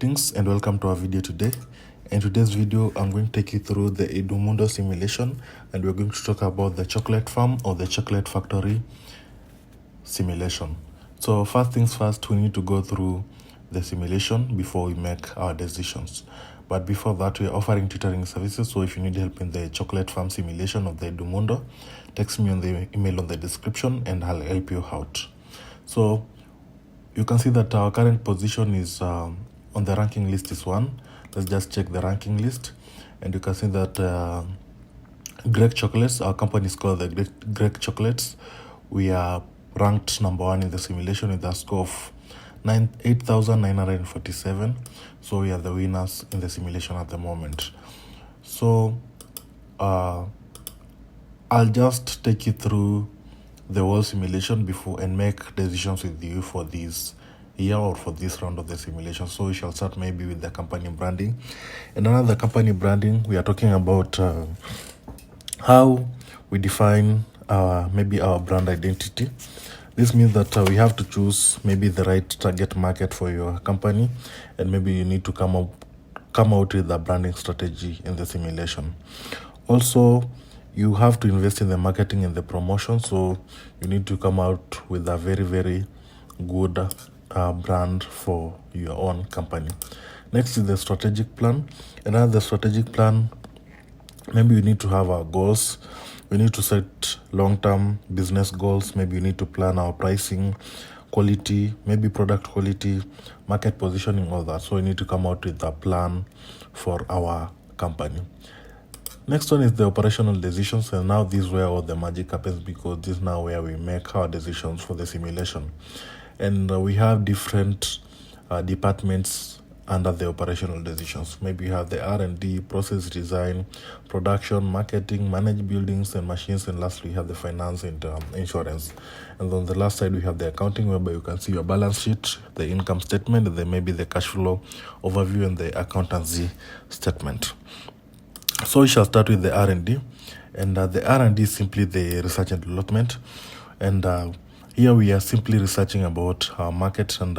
Greetings and welcome to our video today. In today's video, I'm going to take you through the Edumundo simulation, and we're going to talk about the chocolate farm or the chocolate factory simulation. So first things first, we need to go through the simulation before we make our decisions. But before that, we're offering tutoring services. So if you need help in the chocolate farm simulation of the Edumundo, text me on the email on the description and I'll help you out. So you can see that our current position is on the ranking list is 1. Let's just check the ranking list, and you can see that Greek Chocolates, our company is called the Greek Chocolates. We are ranked number 1 in the simulation with a score of 8,947. So we are the winners in the simulation at the moment. So I'll just take you through the whole simulation before and make decisions with you for this year or for this round of the simulation. So we shall start maybe with the company branding. And another company branding, we are talking about how we define maybe our brand identity. This means that we have to choose maybe the right target market for your company, and maybe you need to come out with a branding strategy in the simulation. Also, you have to invest in the marketing and the promotion, so you need to come out with a very, very good brand for your own company. Next is the strategic plan. Another strategic plan, maybe you need to have our goals. We need to set long-term business goals. Maybe you need to plan our pricing, quality, maybe product quality, market positioning, all that. So we need to come out with a plan for our company. Next one is the operational decisions, and now this is where all the magic happens, because this is now where we make our decisions for the simulation. And we have different departments under the operational decisions. Maybe you have the R&D, process design, production, marketing, manage buildings and machines, and lastly we have the finance and insurance. And on the last side we have the accounting, whereby you can see your balance sheet, the income statement, and then maybe the cash flow overview and the accountancy statement. So we shall start with the R&D, and the R&D is simply the research and development, and here we are simply researching about our market, and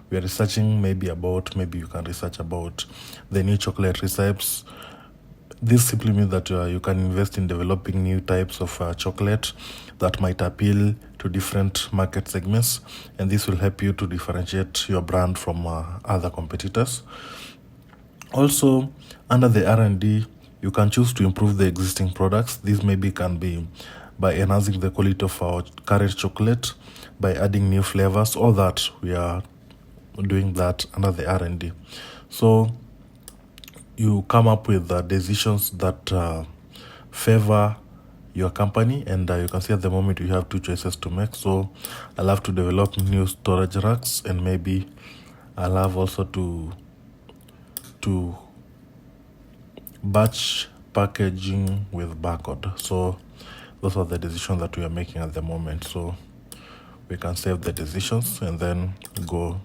we are researching maybe you can research about the new chocolate recipes. This simply means that you can invest in developing new types of chocolate that might appeal to different market segments, and this will help you to differentiate your brand from other competitors. Also, under the R&D, you can choose to improve the existing products. This maybe can be by enhancing the quality of our current chocolate, by adding new flavors, all that we are doing that under the R&D. So you come up with decisions that favor your company, and you can see at the moment you have 2 choices to make. So I'll have to develop new storage racks, and maybe I'll have also to batch packaging with barcode. So those are the decisions that we are making at the moment. So we can save the decisions and then go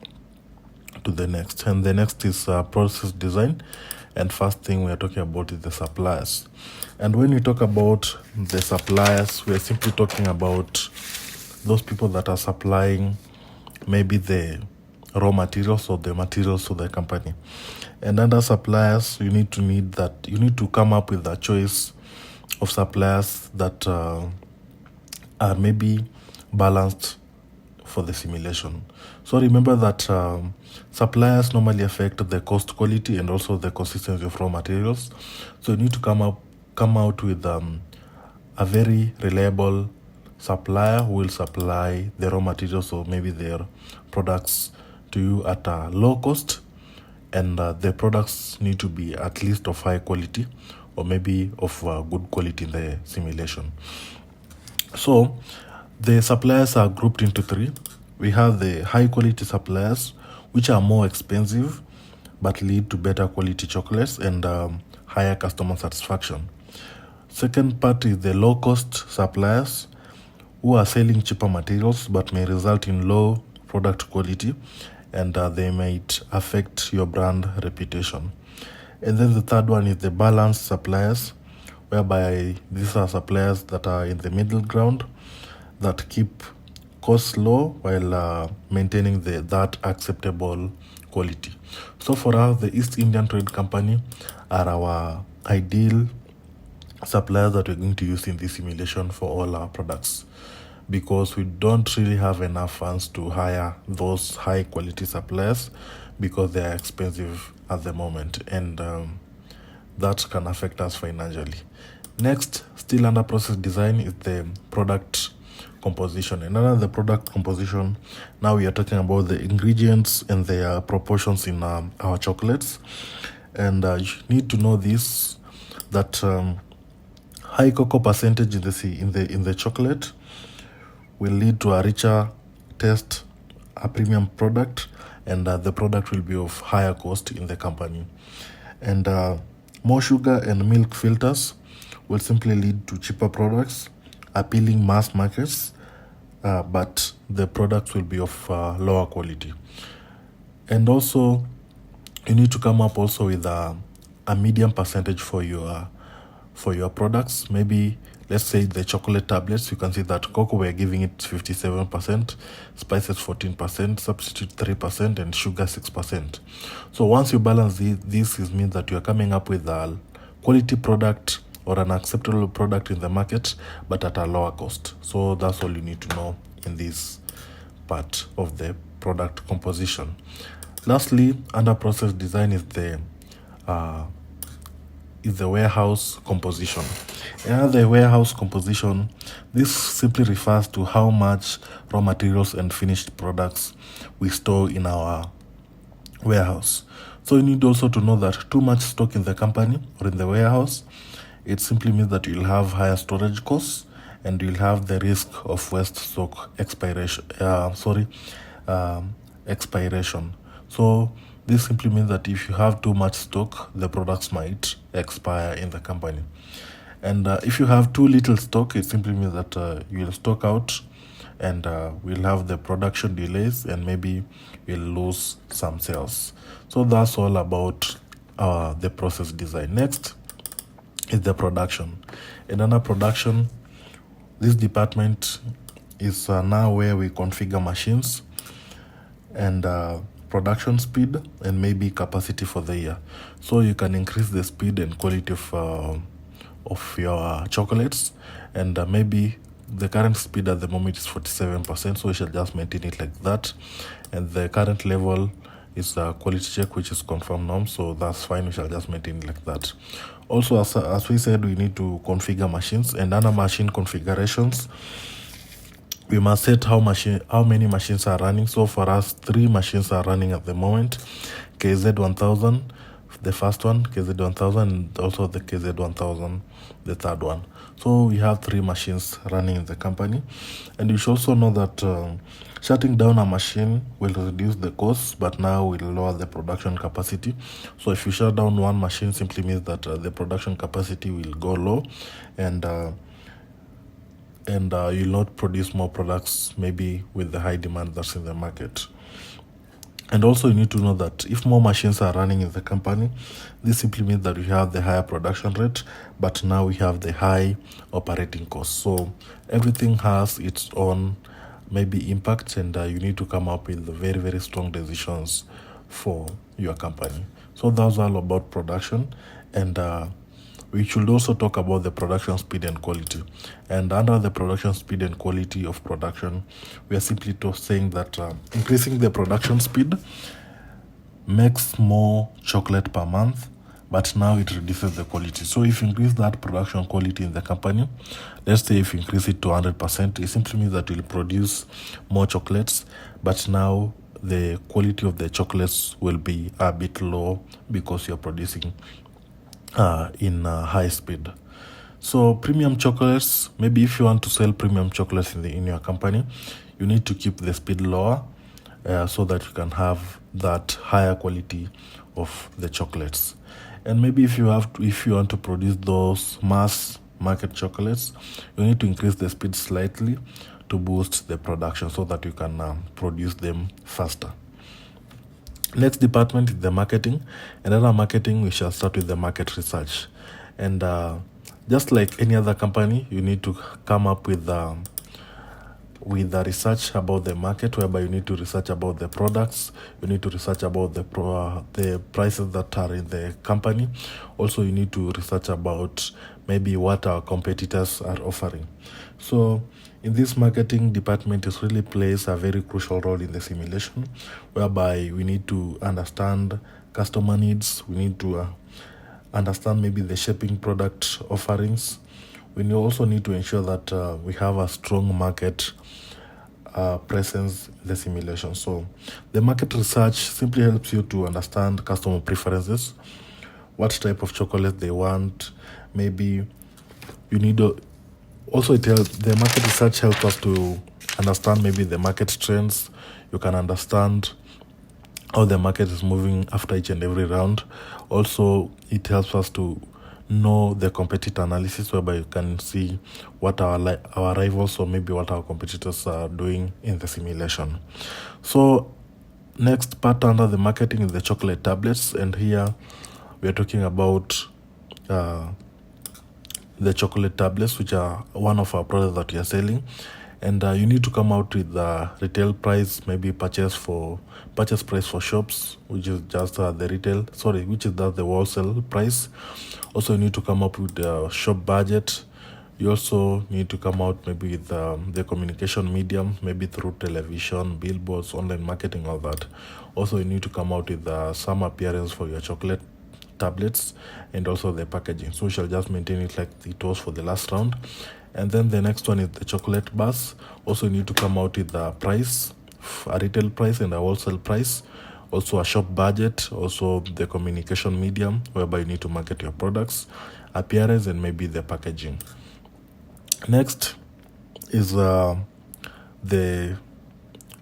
to the next. And the next is process design. And first thing we are talking about is the suppliers. And when we talk about the suppliers, we are simply talking about those people that are supplying maybe the raw materials or the materials to the company. And under suppliers, you need to come up with a choice of suppliers that are maybe balanced for the simulation. So remember that suppliers normally affect the cost, quality, and also the consistency of raw materials. So you need to come out with a very reliable supplier who will supply the raw materials or maybe their products to you at a low cost, and the products need to be at least of high quality or maybe of good quality in the simulation. So the suppliers are grouped into 3. We have the high quality suppliers, which are more expensive but lead to better quality chocolates and higher customer satisfaction. Second part is the low cost suppliers, who are selling cheaper materials but may result in low product quality, and they might affect your brand reputation. And then the third one is the balanced suppliers, whereby these are suppliers that are in the middle ground, that keep costs low while maintaining that acceptable quality. So for us, the East Indian Trade Company are our ideal suppliers that we're going to use in this simulation for all our products, because we don't really have enough funds to hire those high quality suppliers because they are expensive at the moment, and that can affect us financially. Next, still under process design, is the product composition. And under the product composition, now we are talking about the ingredients and their proportions in our chocolates. And you need to know this, that high cocoa percentage in the chocolate will lead to a richer taste, a premium product, and the product will be of higher cost in the company. And more sugar and milk filters will simply lead to cheaper products, appealing mass markets, but the products will be of lower quality. And also, you need to come up also with a medium percentage for your products. Maybe let's say the chocolate tablets, you can see that cocoa we're giving it 57%, spices 14%, substitute 3%, and sugar 6%. So once you balance this means that you're coming up with a quality product or an acceptable product in the market, but at a lower cost. So that's all you need to know in this part of the product composition. Lastly, under process design is the warehouse composition. And the warehouse composition, this simply refers to how much raw materials and finished products we store in our warehouse. So you need also to know that too much stock in the company or in the warehouse, it simply means that you'll have higher storage costs and you'll have the risk of waste stock expiration. So this simply means that if you have too much stock, the products might expire in the company. And if you have too little stock, it simply means that you'll stock out and we'll have the production delays and maybe we'll lose some sales. So that's all about the process design. Next is the production. And under production, this department is now where we configure machines and production speed and maybe capacity for the year. So you can increase the speed and quality of your chocolates, and maybe the current speed at the moment is 47%, so we shall just maintain it like that. And the current level is a quality check, which is confirmed norm, so that's fine. We shall just maintain it like that. Also, as we said, we need to configure machines, and under machine configurations, we must set how many machines are running. So for us, 3 machines are running at the moment: KZ1000, the first one, KZ1000, and also the KZ1000, the third one. So we have 3 machines running in the company. And you should also know that shutting down a machine will reduce the costs, but now will lower the production capacity. So if you shut down one machine, simply means that the production capacity will go low, and you'll not produce more products, maybe with the high demand that's in the market. And also you need to know that if more machines are running in the company, this simply means that we have the higher production rate, but now we have the high operating costs. So everything has its own maybe impact, and you need to come up with very, very strong decisions for your company. So that's all about production. And we should also talk about the production speed and quality. And under the production speed and quality of production, we are simply saying that increasing the production speed makes more chocolate per month, but now it reduces the quality. So if you increase that production quality in the company, let's say if you increase it to 100%, it simply means that you'll produce more chocolates, but now the quality of the chocolates will be a bit low because you're producing in high speed. So premium chocolates, maybe if you want to sell premium chocolates in your company, you need to keep the speed lower so that you can have that higher quality of the chocolates. And maybe if you want to produce those mass market chocolates, you need to increase the speed slightly to boost the production so that you can produce them faster. Next department is the marketing. And under marketing, we shall start with the market research. And just like any other company, you need to come up with with the research about the market, whereby you need to research about the products, you need to research about the prices that are in the company. Also, you need to research about maybe what our competitors are offering. So in this marketing department, it really plays a very crucial role in the simulation, whereby we need to understand customer needs, we need to understand maybe the shaping product offerings. We also need to ensure that we have a strong market presence in the simulation. So the market research simply helps you to understand customer preferences, what type of chocolate they want. Maybe you need also the market research helps us to understand maybe the market trends. You can understand how the market is moving after each and every round. Also, it helps us to know the competitor analysis, whereby you can see what our rivals or maybe what our competitors are doing in the simulation. So next part under the marketing is the chocolate tablets, and here we are talking about the chocolate tablets, which are one of our products that we are selling. And you need to come out with the retail price, maybe purchase price for shops, which is just which is the wholesale price. Also, you need to come up with the shop budget. You also need to come out maybe with the communication medium, maybe through television, billboards, online marketing, all that. Also, you need to come out with some appearance for your chocolate tablets and also the packaging. So we shall just maintain it like it was for the last round. And then the next one is the chocolate bars. Also, you need to come out with the price, a retail price and a wholesale price. Also a shop budget, also the communication medium, whereby you need to market your products, appearance, and maybe the packaging. Next is the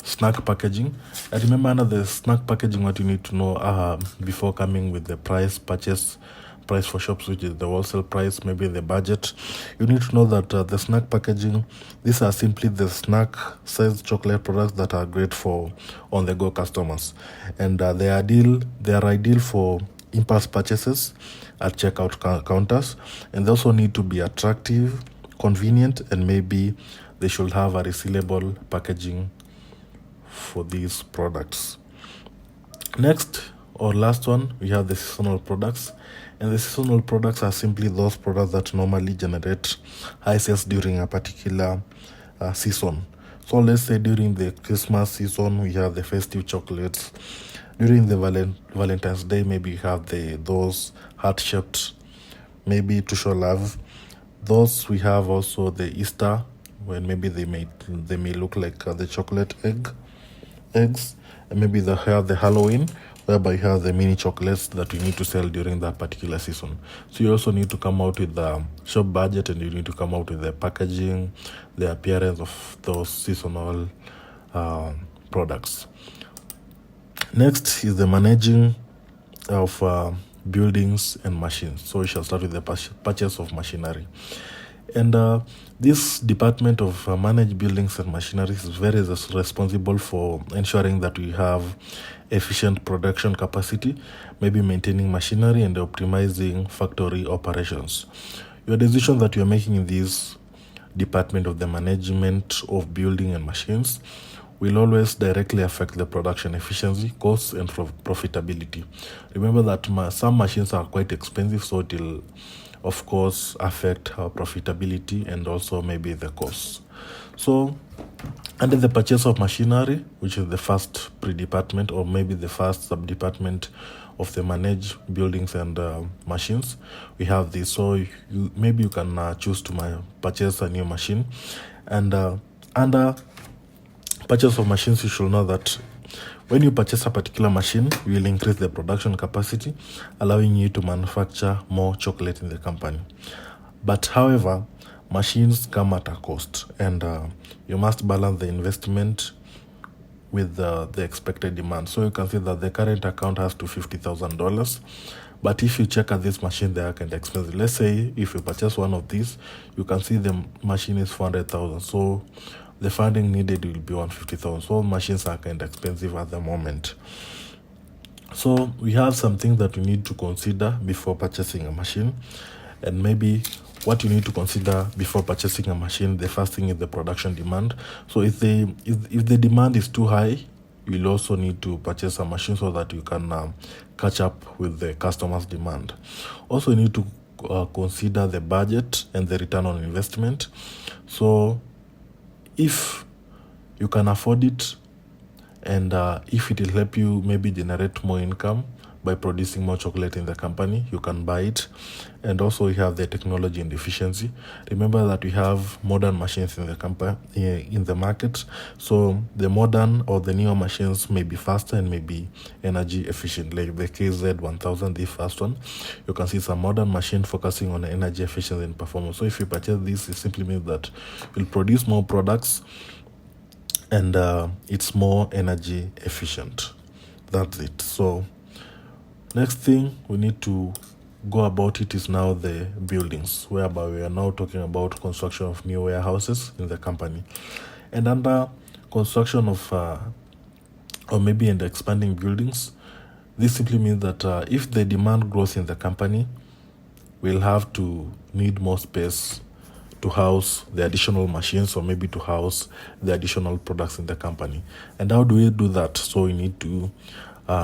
snack packaging. I remember under the snack packaging, what you need to know before coming with the price for shops, which is the wholesale price, maybe the budget. You need to know that the snack packaging, these are simply the snack sized chocolate products that are great for on-the-go customers, and they are ideal for impulse purchases at checkout counters, and they also need to be attractive, convenient, and maybe they should have a resealable packaging for these products. Next, or last one, we have the seasonal products. And the seasonal products are simply those products that normally generate high sales during a particular season. So let's say during the Christmas season, we have the festive chocolates. During the Valentine's Day, maybe you have those heart-shaped, maybe to show love. Those we have also the Easter, when maybe they may look like the chocolate eggs, and maybe they have the Halloween, whereby you have the mini chocolates that we need to sell during that particular season. So you also need to come out with the shop budget, and you need to come out with the packaging, the appearance of those seasonal products. Next is the managing of buildings and machines. So we shall start with the purchase of machinery. And this department of managed buildings and machinery is very responsible for ensuring that we have efficient production capacity, maybe maintaining machinery and optimizing factory operations. Your decision that you are making in this department of the management of building and machines will always directly affect the production efficiency, costs, and profitability. Remember that some machines are quite expensive, so it will of course affect our profitability and also maybe the costs. So under the purchase of machinery, which is the first pre-department or maybe the first sub-department of the managed buildings and machines, we have this. So maybe you can choose to purchase a new machine. And under purchase of machines, you should know that when you purchase a particular machine, you will increase the production capacity, allowing you to manufacture more chocolate in the company. But however, machines come at a cost, and you must balance the investment with the expected demand. So you can see that the current account has to $50,000. But if you check at this machine, they are kind of expensive. Let's say if you purchase one of these, you can see the machine is $400,000. So the funding needed will be $150,000. So machines are kind of expensive at the moment. So we have something that we need to consider before purchasing a machine, and maybe what you need to consider before purchasing a machine, the first thing is the production demand. So if the demand is too high, you'll also need to purchase a machine so that you can catch up with the customer's demand. Also, you need to consider the budget and the return on investment. So if you can afford it, and if it will help you maybe generate more income by producing more chocolate in the company, you can buy it. And also, we have the technology and efficiency. Remember that we have modern machines in the company, in the market. So the modern or the newer machines may be faster and may be energy efficient, like the KZ1000, the first one. You can see it's a modern machine focusing on energy efficiency and performance. So if you purchase this, it simply means that you'll produce more products and it's more energy efficient. That's it. So next thing we need to go about it is now the buildings, whereby we are now talking about construction of new warehouses in the company. And under construction of or maybe in the expanding buildings, this simply means that if the demand grows in the company, we'll have to need more space to house the additional machines, or maybe to house the additional products in the company. And how do we do that? So we need to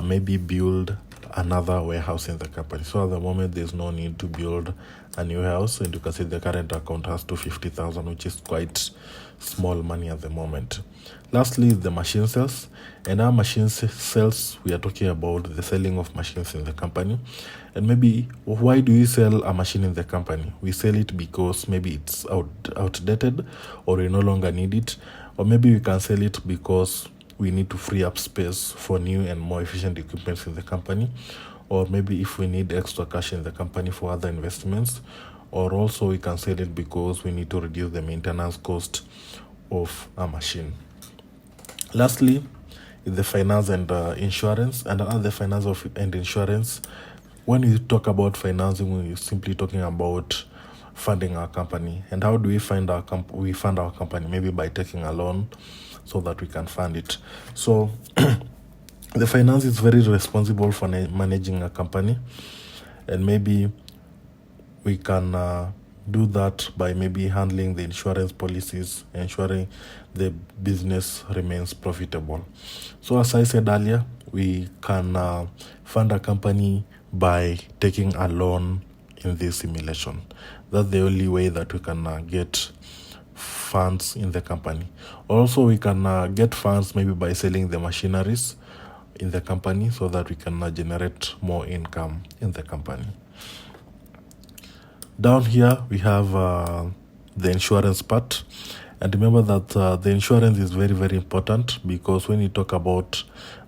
maybe build another warehouse in the company. So at the moment, there's no need to build a new house, and you can see the current account has 250,000, which is quite small money at the moment. Lastly, the machine sales. And our machine sales, we are talking about the selling of machines in the company. And maybe, why do we sell a machine in the company? We sell it because maybe it's outdated, or we no longer need it, or maybe we can sell it because we need to free up space for new and more efficient equipment in the company, or maybe if we need extra cash in the company for other investments, or also we can sell it because we need to reduce the maintenance cost of a machine. Lastly is the finance and insurance. And under the finance and insurance, when we talk about financing, we're simply talking about funding our company. And how do we fund our company? Maybe by taking a loan so that we can fund it. So the finance is very responsible for managing a company, and maybe we can do that by maybe handling the insurance policies, ensuring the business remains profitable. So as I said earlier, we can fund a company by taking a loan in this simulation. That's the only way that we can get funds in the company. Also, we can get funds maybe by selling the machineries in the company, so that we can generate more income in the company. Down here we have the insurance part. And remember that the insurance is very, very important, because when you talk about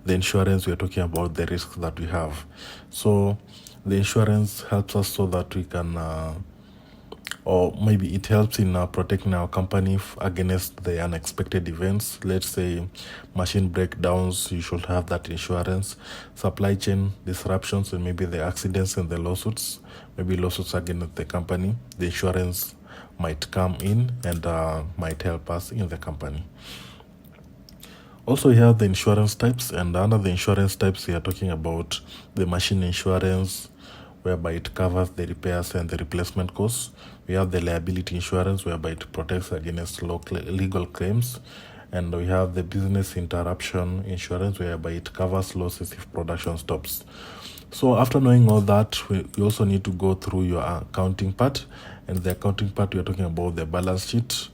the insurance, we are talking about the risks that we have. So the insurance helps us so that we can or maybe it helps in protecting our company against the unexpected events. Let's say machine breakdowns, you should have that insurance. Supply chain disruptions, and maybe the accidents and the lawsuits, maybe lawsuits against the company, the insurance might come in and might help us in the company. Also, we have the insurance types, and under the insurance types, we are talking about the machine insurance, whereby it covers the repairs and the replacement costs. We have the liability insurance, whereby it protects against legal claims. And we have the business interruption insurance, whereby it covers losses if production stops. So after knowing all that, you also need to go through your accounting part. And the accounting part, we are talking about the balance sheet,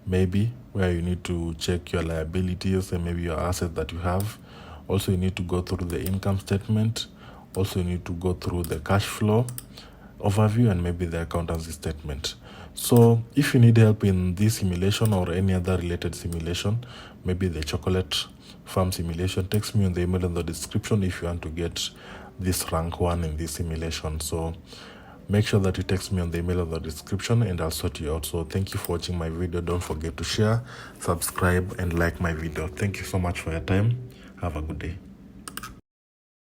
maybe, where you need to check your liabilities and maybe your assets that you have. Also, you need to go through the income statement. Also, you need to go through the cash flow overview and maybe the accountancy statement. So if you need help in this simulation or any other related simulation, maybe the chocolate farm simulation, text me on the email in the description if you want to get this rank 1 in this simulation. So make sure that you text me on the email in the description and I'll sort you out. So thank you for watching my video. Don't forget to share, subscribe, and like my video. Thank you so much for your time. Have a good day.